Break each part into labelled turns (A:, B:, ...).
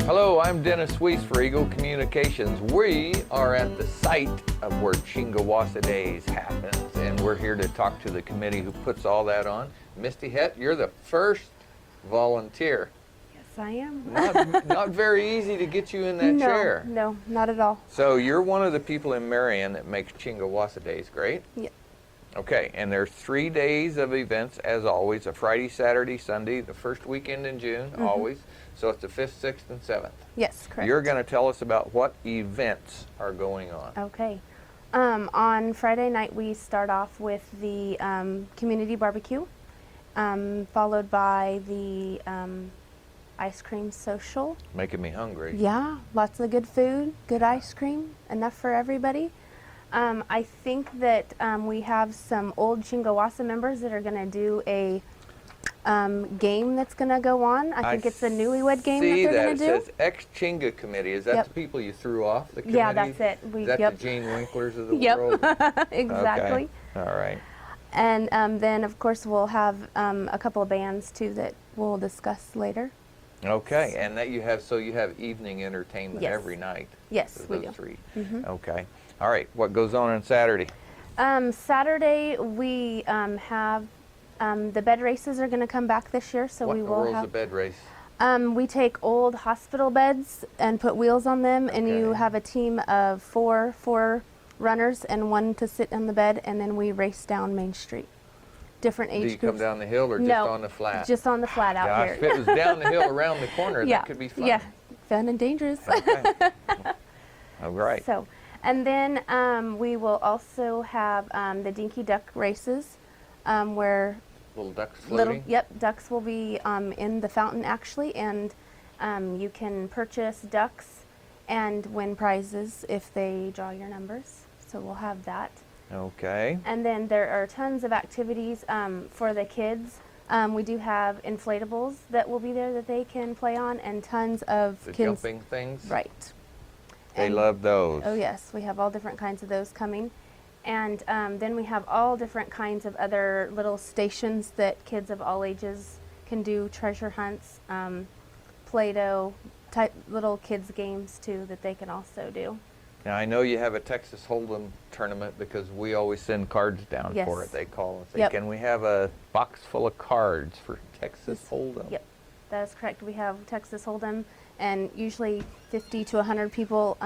A: Hello, I'm Dennis Weiss for Eagle Communications. We are at the site of where Chingawassa Days happens, and we're here to talk to the committee who puts all that on. Misty Het, you're the first volunteer.
B: Yes, I am.
A: Not very easy to get you in that chair.
B: No, not at all.
A: So you're one of the people in Marion that makes Chingawassa Days great?
B: Yeah.
A: Okay, and there's 3 days of events, as always, a Friday, Saturday, Sunday, the first weekend in June, always. So it's the 5th, 6th, and 7th.
B: Yes, correct.
A: You're going to tell us about what events are going on.
B: Okay. On Friday night, we start off with the community barbecue, followed by the ice cream social.
A: Making me hungry.
B: Yeah, lots of good food, good ice cream, enough for everybody. I think that we have some old Chingawassa members that are going to do a game that's going to go on. I think it's a newlywed game that they're going to do.
A: It says ex-Chinga committee. Is that the people you threw off the committee?
B: Yeah, that's it.
A: Is that the Gene Winklers of the world?
B: Exactly.
A: Okay. All right.
B: And then, of course, we'll have a couple of bands, too, that we'll discuss later.
A: Okay, and that you have evening entertainment every night.
B: Yes, we do.
A: Those three. Okay. All right. What goes on Saturday?
B: Saturday we have the bed races are going to come back this year, so
A: What
B: we
A: in the
B: will
A: world's
B: have.
A: a bed race?
B: We take old hospital beds and put wheels on them, and you have a team of four runners and one to sit on the bed, and then we race down Main Street. Different age groups.
A: Do you come down the hill or just on the flat?
B: Just on the flat out here.
A: If it was down the hill around the corner, that could be fun.
B: Yeah, fun and dangerous.
A: Okay. All right.
B: So, and then we will also have the Dinky Duck races, where
A: little ducks floating?
B: Ducks will be in the fountain actually, and you can purchase ducks and win prizes if they draw your numbers. So we'll have that.
A: Okay.
B: And then there are tons of activities for the kids. We do have inflatables that will be there that they can play on, and tons of
A: the
B: kids.
A: Jumping things?
B: Right.
A: They love those.
B: Oh yes, we have all different kinds of those coming. And then we have all different kinds of other little stations that kids of all ages can do, treasure hunts, Play-Doh, type little kids games too that they can also do.
A: Now I know you have a Texas Hold'em tournament because we always send cards down for it. They call and say, can we have a box full of cards for Texas Hold'em?
B: Yep, that is correct. We have Texas Hold'em, and usually 50 to 100 people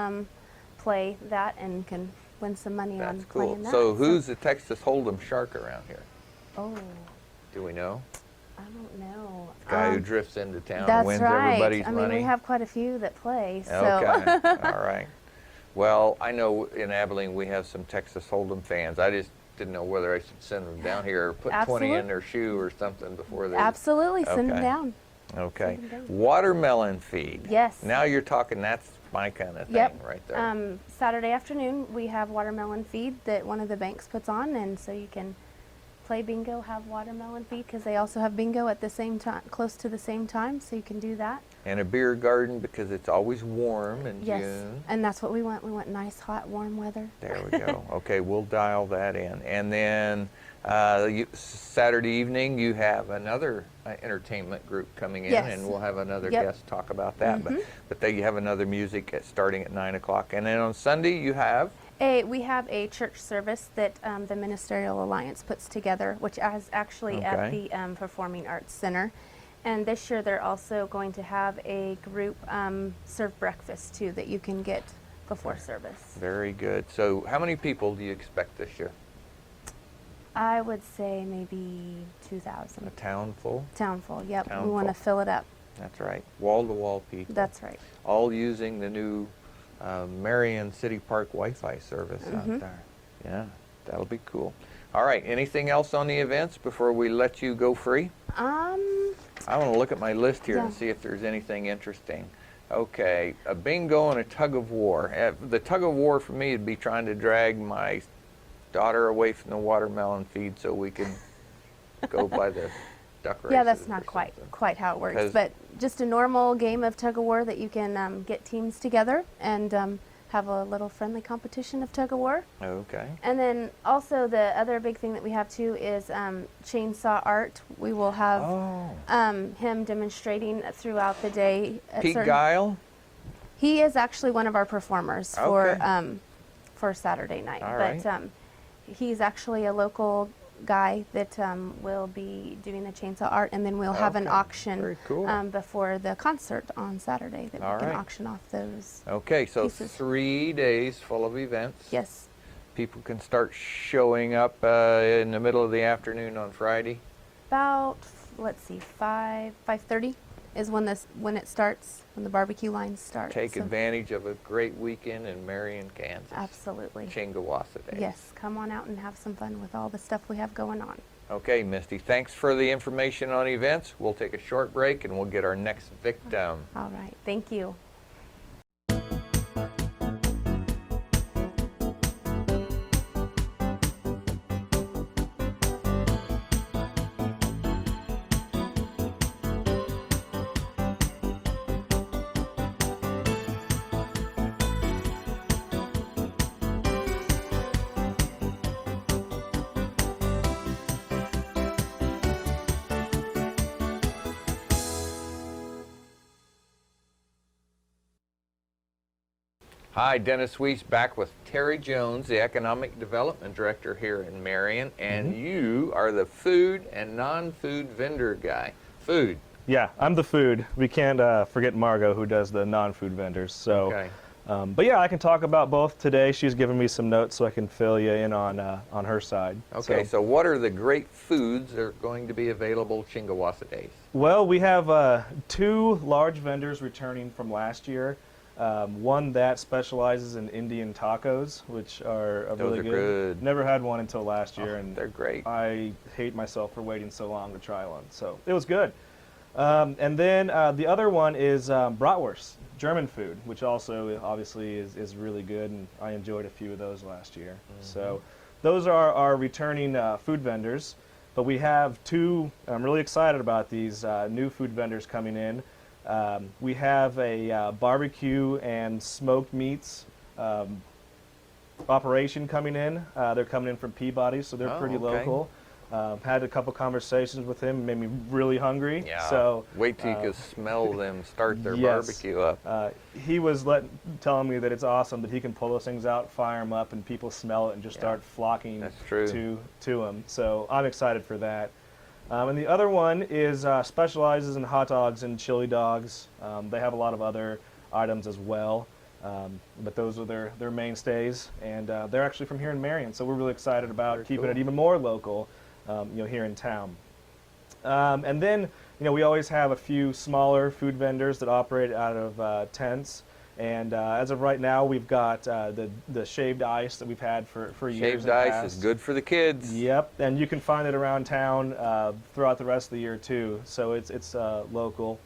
B: play that and can win some money on playing that.
A: So who's the Texas Hold'em shark around here?
B: Oh.
A: Do we know?
B: I don't know.
A: The guy who drifts into town and wins everybody's money?
B: I mean, we have quite a few that play. So.
A: Okay, all right. Well, I know in Abilene we have some Texas Hold'em fans. I just didn't know whether I should send them down here or put 20 in their shoe or something before they...
B: Absolutely, send them down.
A: Okay. Watermelon feed.
B: Yes.
A: Now you're talking, that's my kind of thing right there.
B: Saturday afternoon we have watermelon feed that one of the banks puts on, and so you can play bingo, have watermelon feed, because they also have bingo at the same time, close to the same time, so you can do that.
A: And a beer garden because it's always warm in June.
B: And that's what we want. We want nice, hot, warm weather.
A: There we go. Okay, we'll dial that in. And then Saturday evening you have another entertainment group coming in, and we'll have another guest talk about that. But then you have another music starting at 9 o'clock. And then on Sunday you have?
B: We have a church service that the Ministerial Alliance puts together, which is actually at the Performing Arts Center. And this year they're also going to have a group serve breakfast too that you can get before service.
A: Very good. So how many people do you expect this year?
B: I would say maybe 2,000.
A: A town full?
B: Town full, yep.
A: Town
B: we want to fill it up.
A: That's right. Wall-to-wall people.
B: That's right.
A: All using the new Marion City Park Wi-Fi service out there. Yeah, that'll be cool. All right, anything else on the events before we let you go free? I want to look at my list here and see if there's anything interesting. Okay, a bingo and a tug of war. The tug of war for me would be trying to drag my daughter away from the watermelon feed so we can go by the duck races.
B: Yeah, that's not quite how it works, but just a normal game of tug of war that you can get teams together and have a little friendly competition of tug of war.
A: Okay.
B: And then also the other big thing that we have too is chainsaw art. We will have him demonstrating throughout the day.
A: Pete Guile?
B: He is actually one of our performers
A: Okay.
B: For Saturday night.
A: All
B: But
A: right.
B: he's actually a local guy that will be doing the chainsaw art, and then we'll have an
A: Okay.
B: auction
A: Very cool.
B: before the concert on Saturday that
A: All
B: we can
A: right.
B: auction off those
A: Okay, so
B: pieces.
A: 3 days full of events.
B: Yes.
A: People can start showing up in the middle of the afternoon on Friday.
B: About, let's see, 5:30 is when it starts, when the barbecue lines start.
A: Take
B: So
A: advantage of a great weekend in Marion, Kansas.
B: absolutely.
A: Chingawassa Days.
B: Yes, come on out and have some fun with all the stuff we have going on.
A: Okay, Misty, thanks for the information on events. We'll take a short break and we'll get our next victim.
B: All right, thank you.
A: Hi, Dennis Weiss back with Terry Jones, the Economic Development Director here in Marion, and you are the food and non-food vendor guy. Food.
C: Yeah, I'm the food. We can't forget Margot, who does the non-food vendors. So,
A: Okay.
C: But yeah, I can talk about both today. She's given me some notes so I can fill you in on her side.
A: Okay, so what are the great foods that are going to be available Chingawassa Days?
C: Well, we have 2 large vendors returning from last year. One that specializes in Indian tacos, which are
A: Those
C: really
A: are good.
C: Never had one until last year, and
A: They're great.
C: I hate myself for waiting so long to try one. So it was good. And then the other one is bratwurst, German food, which also obviously is really good, and I enjoyed a few of those last year. So those are our returning food vendors. But we have 2, I'm really excited about these new food vendors coming in. We have a barbecue and smoked meats operation coming in. They're coming in from Peabody, so they're pretty
A: okay.
C: local. Had a couple conversations with him, made me really hungry.
A: Yeah.
C: So
A: wait till you can smell them start their
C: yes.
A: barbecue up.
C: he was telling me that it's awesome that he can pull those things out, fire them up, and people smell it and just start flocking
A: That's true.
C: to him. So I'm excited for that. And the other one is specializes in hot dogs and chili dogs. They have a lot of other items as well, but those are their mainstays. And they're actually from here in Marion, so we're really excited about
A: Very
C: keeping
A: cool.
C: it even more local, here in town. And then, we always have a few smaller food vendors that operate out of tents. And as of right now, we've got the shaved ice that we've had for years.
A: Shaved ice is good for the kids.
C: Yep, and you can find it around town throughout the rest of the year too. So it's local.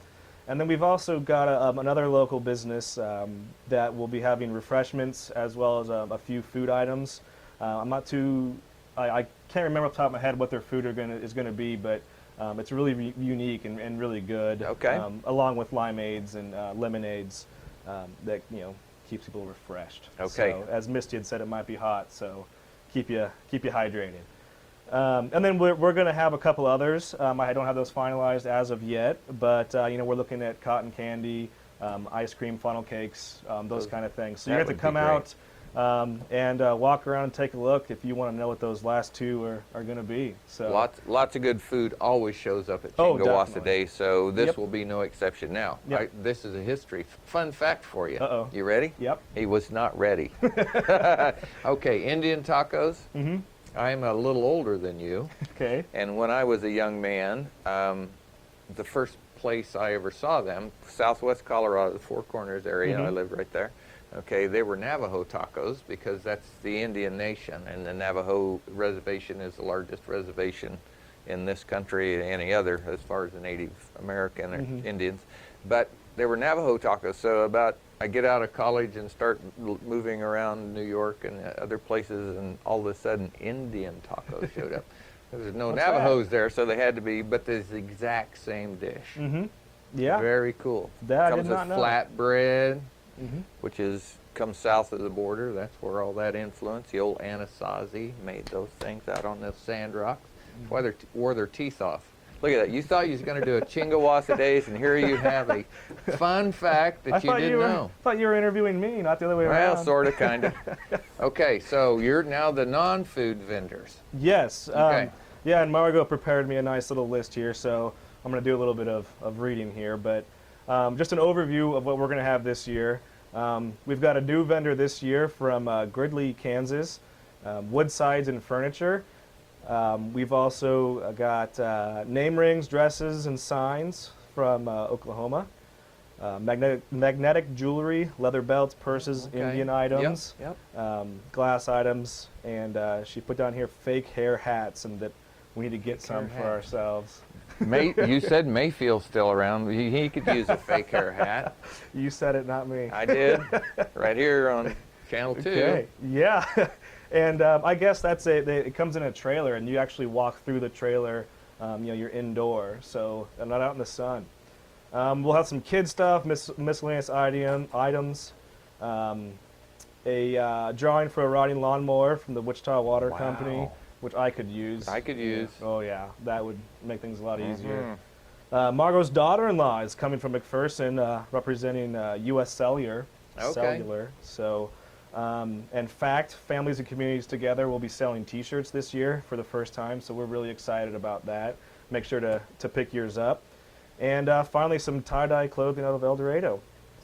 C: And then we've also got another local business that will be having refreshments as well as a few food items. I'm not too, I can't remember off the top of my head what their food is going to be, but it's really unique and really good.
A: Okay.
C: Along with limeades and lemonades that keeps people refreshed.
A: Okay.
C: So, as Misty had said, it might be hot, so keep you hydrated. And then we're going to have a couple others. I don't have those finalized as of yet, but we're looking at cotton candy, ice cream, funnel cakes, those kind of things. So you
A: that
C: have to
A: would be
C: come
A: great.
C: out and walk around and take a look if you want to know what those last 2 are going to be. So
A: Lots of good food always shows up at
C: Oh,
A: Chingawassa
C: definitely.
A: Day, so this
C: Yep.
A: will be no exception. Now,
C: Yep.
A: this is a history. Fun fact for you.
C: Uh-oh.
A: You ready?
C: Yep.
A: He was not ready. Okay, Indian tacos.
C: Mm-hmm.
A: I'm a little older than you,
C: Okay.
A: and when I was a young man, the first place I ever saw them, Southwest Colorado, the Four Corners area, I lived right there. Okay, they were Navajo tacos because that's the Indian nation, and the Navajo reservation is the largest reservation in this country, any other, as far as the Native American or Indians. But they were Navajo tacos, so I get out of college and start moving around New York and other places, and all of a sudden Indian tacos showed up. There's no
C: What's
A: Navajos there, so they had to be, but there's the exact same dish.
C: Mm-hmm. Yeah.
A: Very cool.
C: That I
A: Comes
C: did
A: with
C: not know.
A: flatbread,
C: Mm-hmm.
A: which comes south of the border. That's where all that influence. The old Anasazi made those things out on those sand rocks. That's why they wore their teeth off. Look at that. You thought you was going to do a Chingawassa Days, and here you have a fun fact that you didn't know.
C: I thought you were interviewing me, not the other way around.
A: Well, sort of, kind of. Okay, so you're now the non-food vendors.
C: Yes.
A: Okay.
C: Yeah, and Margot prepared me a nice little list here, so I'm going to do a little bit of reading here. But just an overview of what we're going to have this year. We've got a new vendor this year from Gridley, Kansas, wood sides and furniture. We've also got name rings, dresses, and signs from Oklahoma. Magnetic jewelry, leather belts, purses,
A: Okay.
C: Indian items,
A: Yep.
C: glass items, and she put down here fake hair hats, and that we need to get
A: Fake
C: some
A: hair
C: for
A: hats.
C: ourselves.
A: You said Mayfield's still around. He could use a fake hair hat.
C: You said it, not me.
A: I did. Right here on Channel 2.
C: Okay. Yeah. And I guess that's it comes in a trailer, and you actually walk through the trailer. You're indoor, so not out in the sun. We'll have some kid stuff, miscellaneous items, a drawing for a riding lawnmower from the Wichita Water
A: Wow.
C: Company, which I could use.
A: I could use.
C: Oh yeah, that would make things a lot easier.
A: Mhm.
C: Margot's daughter-in-law is coming from McPherson, representing U.S. Cellular.
A: Okay.
C: So, in fact, families and communities together will be selling T-shirts this year for the first time. So we're really excited about that. Make sure to pick yours up. And finally, some tie-dye clothing out of El Dorado.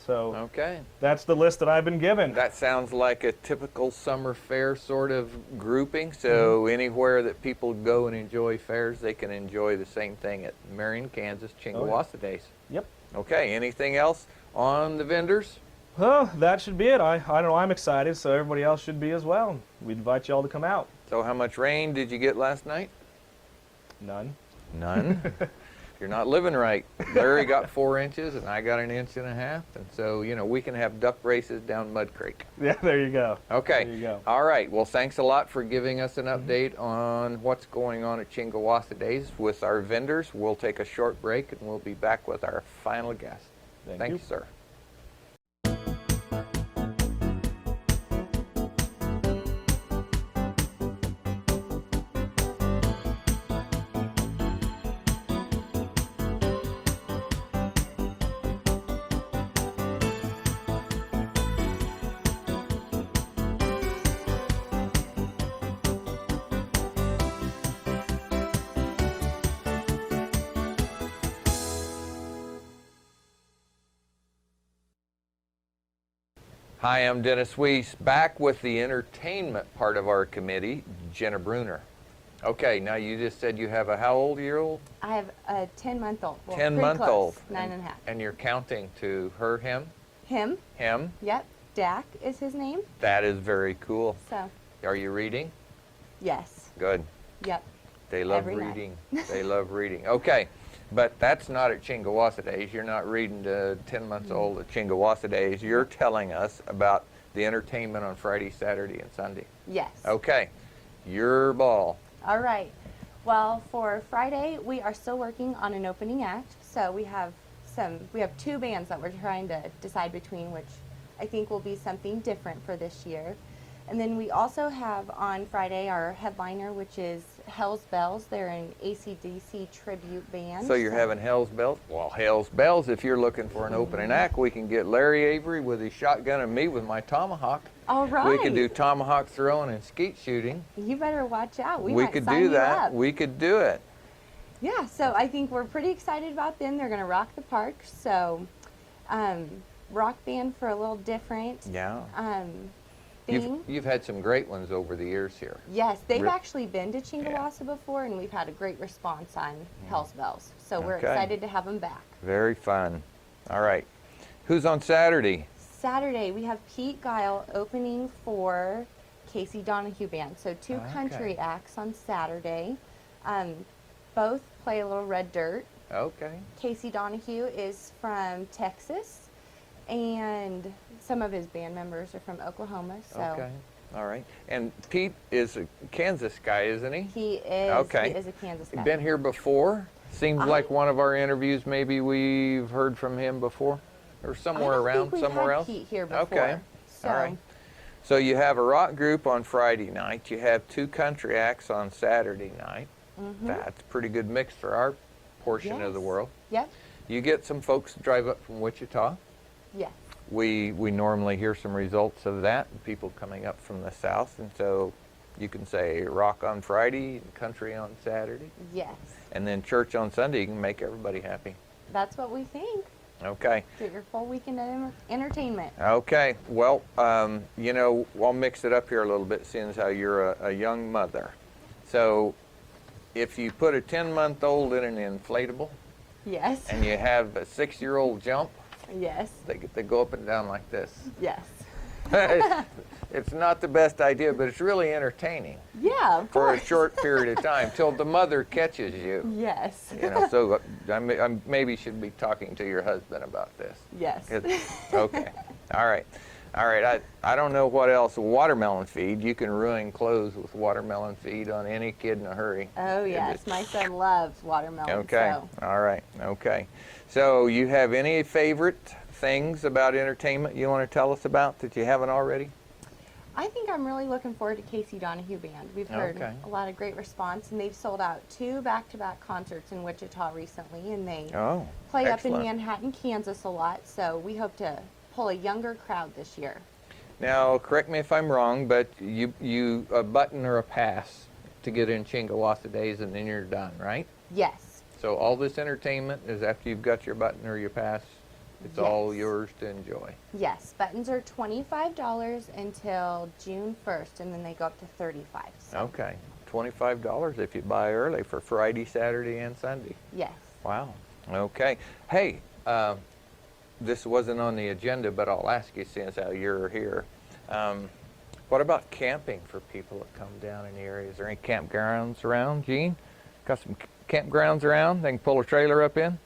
C: So
A: Okay.
C: that's the list that I've been given.
A: That sounds like a typical summer fair sort of grouping. So anywhere that people go and enjoy fairs, they can enjoy the same thing at Marion, Kansas, Chingawassa Days.
C: Yep.
A: Okay. Anything else on the vendors?
C: Well, that should be it. I know I'm excited, so everybody else should be as well. We invite you all to come out.
A: So how much rain did you get last night?
C: None.
A: None. You're not living right. Larry got 4 inches and I got 1.5 inches. And so, we can have duck races down Mud Creek.
C: Yeah, there you go.
A: Okay.
C: There you go.
A: All right. Well, thanks a lot for giving us an update on what's going on at Chingawassa Days with our vendors. We'll take a short break and we'll be back with our final guest. Thank you, sir. Hi, I'm Dennis Weiss, back with the entertainment part of our committee, Jenna Bruner. Okay, now you just said you have a how old year old?
D: I have a 10-month-old. Well,
A: 10-month-old.
D: pretty close, 9.5.
A: And you're counting to her, him?
D: Him,
A: Him?
D: yep. Dak is his name.
A: That is very cool.
D: So,
A: Are you reading?
D: yes,
A: Good.
D: yep.
A: They love
D: Every night.
A: reading. They love reading. Okay, but that's not at Chingawassa Days. You're not reading to 10 months old at Chingawassa Days. You're telling us about the entertainment on Friday, Saturday, and Sunday.
D: Yes.
A: Okay, your ball.
D: All right. Well, for Friday, we are still working on an opening act. So we have 2 bands that we're trying to decide between, which I think will be something different for this year. And then we also have on Friday our headliner, which is Hell's Bells. They're an AC/DC tribute band.
A: So you're having Hell's Bells? Well, Hell's Bells, if you're looking for an opening act, we can get Larry Avery with his shotgun and me with my tomahawk.
D: All right.
A: We could do tomahawk throwing and skeet shooting.
D: You better watch out. We might
A: could
D: sign
A: do
D: you
A: that.
D: up.
A: We could do it.
D: Yeah, so I think we're pretty excited about them. They're going to rock the park. So, rock band for a little different
A: Yeah.
D: thing.
A: You've had some great ones over the years here.
D: Yes, they've
A: Rip.
D: actually been to Chingawassa before, and we've had a great response on Hell's Bells. So we're
A: Okay.
D: excited to have them back.
A: Very fun. All right. Who's on Saturday?
D: Saturday, we have Pete Guile opening for Casey Donahue Band. So 2
A: Okay.
D: country acts on Saturday. Both play a little red dirt.
A: Okay.
D: Casey Donahue is from Texas, and some of his band members are from Oklahoma. So
A: Okay. All right. And Pete is a Kansas guy, isn't he?
D: he is
A: Okay.
D: he is a Kansas guy.
A: Been here before? Seems like one of our interviews, maybe we've heard from him before? Or somewhere
D: I don't
A: around,
D: think we've
A: somewhere
D: had
A: else?
D: Pete here before.
A: Okay.
D: So,
A: All right. So you have a rock group on Friday night. You have 2 country acts on Saturday night.
D: Mm-hmm.
A: That's a pretty good mix for our portion of the
D: Yes.
A: world.
D: Yep.
A: You get some folks to drive up from Wichita.
D: Yes.
A: We normally hear some results of that, people coming up from the south, and so you can say rock on Friday, and country on Saturday,
D: Yes.
A: and then church on Sunday. You can make everybody happy.
D: That's what we think.
A: Okay.
D: Get your full weekend of entertainment.
A: Okay. Well, you know, I'll mix it up here a little bit, seeing as how you're a young mother. So, if you put a 10-month-old in an inflatable
D: Yes.
A: and you have a 6-year-old jump,
D: Yes.
A: they go up and down like this.
D: Yes.
A: It's not the best idea, but it's really entertaining
D: Yeah, of
A: for a
D: course.
A: short period of time till the mother catches you.
D: Yes.
A: You know, so I maybe should be talking to your husband about this.
D: Yes.
A: Okay. All right. All right. I don't know what else. Watermelon feed. You can ruin clothes with watermelon feed on any kid in a hurry.
D: Oh, yes. My son loves watermelon.
A: Okay.
D: So.
A: All right. Okay. So you have any favorite things about entertainment you want to tell us about that you haven't already?
D: I think I'm really looking forward to Casey Donahue Band. We've heard
A: Okay.
D: a lot of great response, and they've sold out 2 back-to-back concerts in Wichita recently, and they
A: Oh,
D: play
A: excellent.
D: up in Manhattan, Kansas a lot, so we hope to pull a younger crowd this year.
A: Now, correct me if I'm wrong, but you a button or a pass to get in Chingawassa Days, and then you're done, right?
D: Yes.
A: So all this entertainment is after you've got your button or your pass. It's all
D: Yes.
A: yours to enjoy.
D: Yes. Buttons are $25 until June 1st, and then they go up to $35. So.
A: Okay, $25 if you buy early for Friday, Saturday, and Sunday.
D: Yes.
A: Wow. Okay. Hey, this wasn't on the agenda, but I'll ask you since how you're here. What about camping for people that come down in the area? Is there any campgrounds around, Gene? Got some campgrounds around they can pull a trailer up in?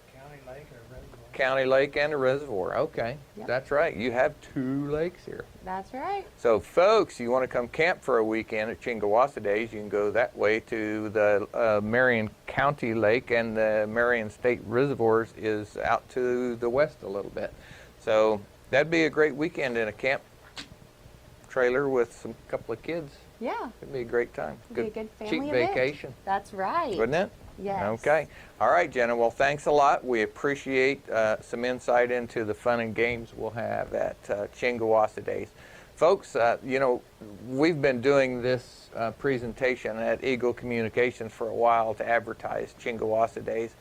A: County Lake and a reservoir. Okay,
D: Yep.
A: That's right. You have 2 lakes here.
D: That's right.
A: So, folks, you want to come camp for a weekend at Chingawassa Days, you can go that way to the Marion County Lake, and the Marion State Reservoirs is out to the west a little bit. So that'd be a great weekend in a camp trailer with some couple of kids.
D: Yeah.
A: It'd be a great time.
D: It'd be a good
A: cheap
D: family event.
A: vacation,
D: That's right.
A: wouldn't it?
D: Yes.
A: Okay. All right, Jenna. Well, thanks a lot. We appreciate some insight into the fun and games we'll have at Chingawassa Days. Folks, you know, we've been doing this presentation at Eagle Communications for a while to advertise Chingawassa Days.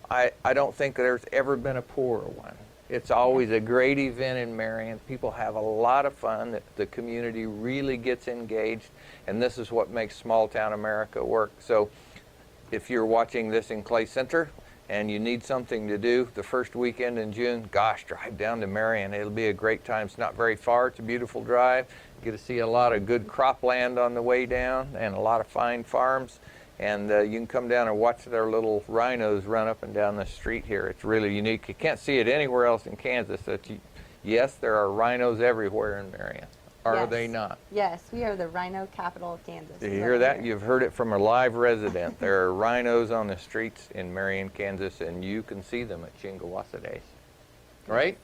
A: I don't think there's ever been a poorer one. It's always a great event in Marion. People have a lot of fun. The community really gets engaged, and this is what makes small town America work. So if you're watching this in Clay Center and you need something to do the first weekend in June, gosh, drive down to Marion. It'll be a great time. It's not very far. It's a beautiful drive. You get to see a lot of good cropland on the way down and a lot of fine farms. And you can come down and watch their little rhinos run up and down the street here. It's really unique. You can't see it anywhere else in Kansas. Yes, there are rhinos everywhere in Marion. Are
D: Yes.
A: they not?
D: Yes, we are the rhino capital of Kansas.
A: Do you hear that? You've heard it from a live resident. There are rhinos on the streets in Marion, Kansas, and you can see them at Chingawassa Days. Right?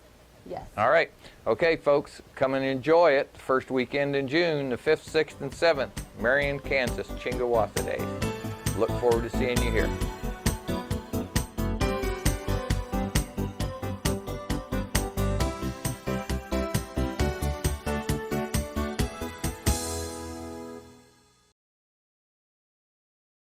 D: Yes.
A: All right. Okay, folks, come and enjoy it. First weekend in June, the 5th, 6th, and 7th, Marion, Kansas, Chingawassa Days. Look forward to seeing you here.